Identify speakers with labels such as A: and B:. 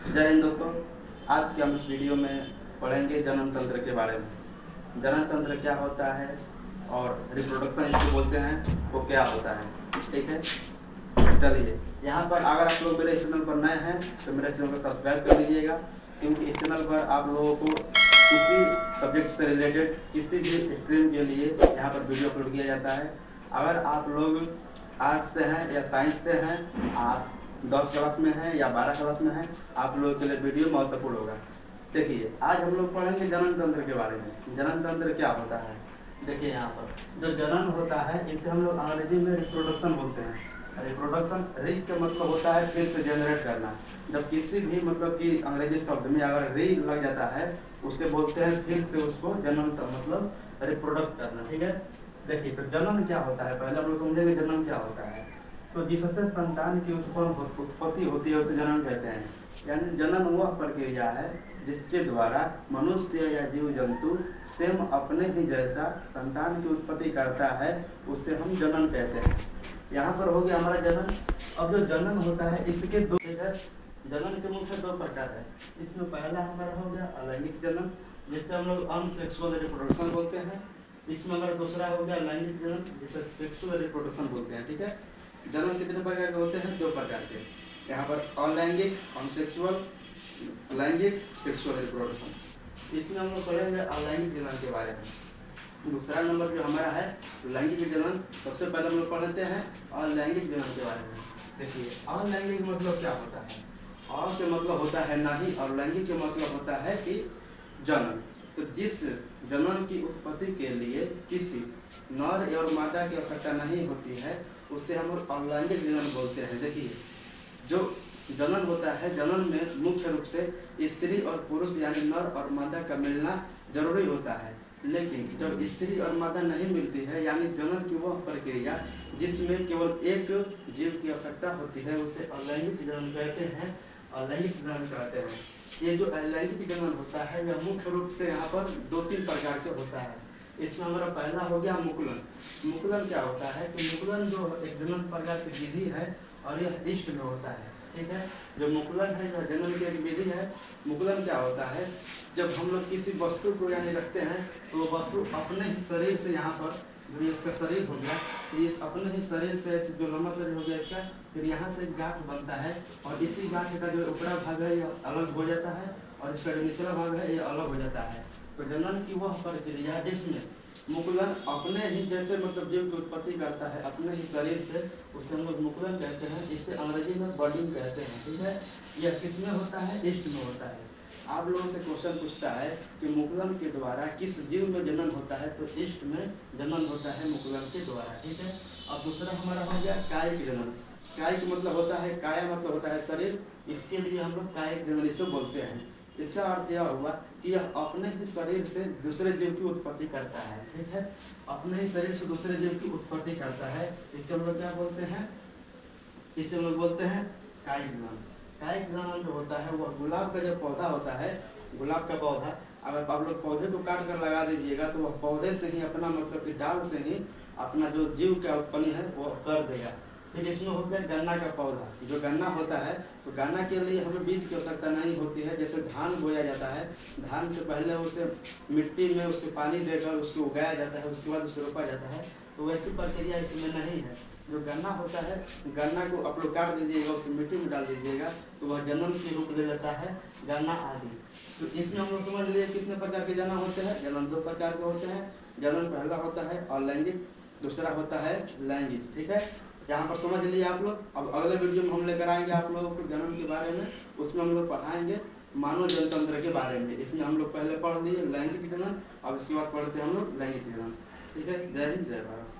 A: जय हिंद दोस्तों। आज के हम इस वीडियो में पढ़ेंगे जनन तंत्र के बारे में। जनन तंत्र क्या होता है और रिप्रोडक्शन इसको बोलते हैं, वो क्या होता है। ठीक है, चलिए यहाँ पर अगर आप लोग मेरे चैनल पर नए हैं तो मेरे चैनल को सब्सक्राइब कर लीजिएगा, क्योंकि इस चैनल पर आप लोगों को किसी सब्जेक्ट से रिलेटेड किसी भी स्ट्रीम के लिए यहाँ पर वीडियो अपलोड किया जाता है। अगर आप लोग आर्ट्स से हैं या साइंस से हैं, आप 10 क्लास में हैं या 12 क्लास में हैं, आप लोगों के लिए वीडियो महत्वपूर्ण होगा। देखिए आज हम लोग पढ़ेंगे जनन तंत्र के बारे में। जनन तंत्र क्या होता है, देखिए यहाँ पर जो जनन होता है इसे हम लोग अंग्रेजी में रिप्रोडक्शन बोलते हैं। रिप्रोडक्शन री का मतलब होता है फिर से जनरेट करना। जब किसी भी मतलब कि अंग्रेजी शब्द में अगर री लग जाता है उसे बोलते हैं फिर से उसको जनन मतलब रिप्रोडक्स करना। ठीक है, देखिए तो जनन क्या होता है, पहले हम लोग समझेंगे जनन क्या होता है। तो जिससे संतान की उत्पत्ति होती है उसे जनन कहते हैं। यानी जनन वह प्रक्रिया है जिसके द्वारा मनुष्य या जीव जंतु सेम अपने ही जैसा संतान की उत्पत्ति करता है, उसे हम जनन कहते हैं। यहाँ पर हो गया हमारा जनन। अब जो जनन होता है इसके दो है, जनन के मुख्य दो प्रकार है। इसमें पहला हमारा हो गया अलैंगिक जनन, जिसे हम लोग अनसेक्सुअल रिप्रोडक्शन बोलते हैं। इसमें हमारा दूसरा हो गया लैंगिक जनन, जिसे सेक्सुअल रिप्रोडक्शन बोलते हैं। ठीक है, जनन कितने प्रकार के होते हैं, दो प्रकार के। यहाँ पर अलैंगिक अनसेक्सुअल, लैंगिक सेक्सुअल रिप्रोडक्शन। इसमें हम लोग पढ़ेंगे अलैंगिक जनन के बारे में। दूसरा नंबर जो हमारा है लैंगिक जनन, सबसे पहले हम लोग पढ़ते हैं अलैंगिक जनन के बारे में। देखिए अलैंगिक मतलब क्या होता है, अ के मतलब होता है नहीं और लैंगिक के मतलब होता है कि जनन। तो जिस जनन की उत्पत्ति के लिए किसी नर और मादा की आवश्यकता नहीं होती है उसे हम लोग अलैंगिक जनन बोलते हैं। देखिए जो जनन होता है, जनन में मुख्य रूप से स्त्री और पुरुष यानी नर और मादा का मिलना जरूरी होता है। लेकिन जब स्त्री और मादा नहीं मिलती है यानी जनन की वह प्रक्रिया जिसमें केवल एक जीव की आवश्यकता होती है उसे अलैंगिक जनन कहते हैं। अलैंगिक जनन कहते हैं। ये जो अलैंगिक जनन होता है यह मुख्य रूप से यहाँ पर 2-3 प्रकार के होता है। इसमें हमारा पहला हो गया मुकुलन। मुकुलन क्या होता है कि मुकुलन जो एक जनन प्रकार की विधि है और यह ईस्ट में होता है। ठीक है, जो मुकुलन है यह जनन की एक विधि है। मुकुलन क्या होता है, जब हम लोग किसी वस्तु को यानी रखते हैं तो वस्तु अपने ही शरीर से यहाँ पर जो इसका शरीर हो गया, इस अपने ही शरीर से जो लंबा शरीर हो गया इसका, फिर यहाँ से गांठ बनता है और इसी गांठ का जो ऊपरा भाग है यह अलग हो जाता है और इसका जो निचला भाग है यह अलग हो जाता है। तो जनन की वह प्रक्रिया जिसमें मुकुलन अपने ही जैसे मतलब जीव की उत्पत्ति करता है अपने ही शरीर से, उसे हम लोग मुकुलन कहते हैं। इसे अंग्रेजी में बर्डिंग कहते हैं। ठीक है, यह किस में होता है, ईस्ट में होता है। आप लोगों से क्वेश्चन पूछता है कि मुकुलन के द्वारा किस जीव में जनन होता है, तो ईस्ट में जनन होता है मुकुलन के द्वारा। ठीक है, अब दूसरा हमारा हो गया कायिक जनन। कायिक मतलब होता है, काया मतलब होता है शरीर, इसके लिए हम लोग कायिक जनन इसे बोलते हैं। इसका अर्थ यह हुआ कि यह अपने ही शरीर से दूसरे जीव की उत्पत्ति करता है। ठीक है, अपने ही शरीर से दूसरे जीव की उत्पत्ति करता है, इसे हम लोग क्या बोलते हैं, इसे हम लोग बोलते हैं कायिक जनन। कायिक जनन जो होता है वह गुलाब का जो पौधा होता है, गुलाब का पौधा अगर आप लोग पौधे को काट कर लगा दीजिएगा तो वह पौधे से ही अपना मतलब कि डाल से ही अपना जो जीव का उत्पत्ति है वो कर देगा। फिर इसमें होता है गन्ना का पौधा। जो गन्ना होता है तो गन्ना के लिए हमें बीज की आवश्यकता नहीं होती है। जैसे धान बोया जाता है, धान से पहले उसे मिट्टी में उसे पानी देकर उसको उगाया जाता है, उसके बाद उसे रोपा जाता है, तो वैसी प्रक्रिया इसमें नहीं है। जो गन्ना होता है, गन्ना को आप लोग काट दीजिएगा, उसे मिट्टी में डाल दीजिएगा तो वह जनन के रूप ले लेता है, गन्ना आदि। तो इसमें हम लोग समझ लिए कितने प्रकार के जनन होते हैं। जनन 2 प्रकार के होते हैं। जनन पहला होता है अलैंगिक, दूसरा होता है लैंगिक। ठीक है, यहाँ पर समझ लिए आप लोग। अब अगले वीडियो में हम लेकर आएंगे आप लोगों को जनन के बारे में, उसमें हम लोग पढ़ाएंगे मानव जनतंत्र के बारे में। इसमें हम लोग पहले पढ़ लिए लैंगिक जनन, अब इसके बाद पढ़ते हैं हम लोग लैंगिक जनन। ठीक है, जय हिंद जय भारत।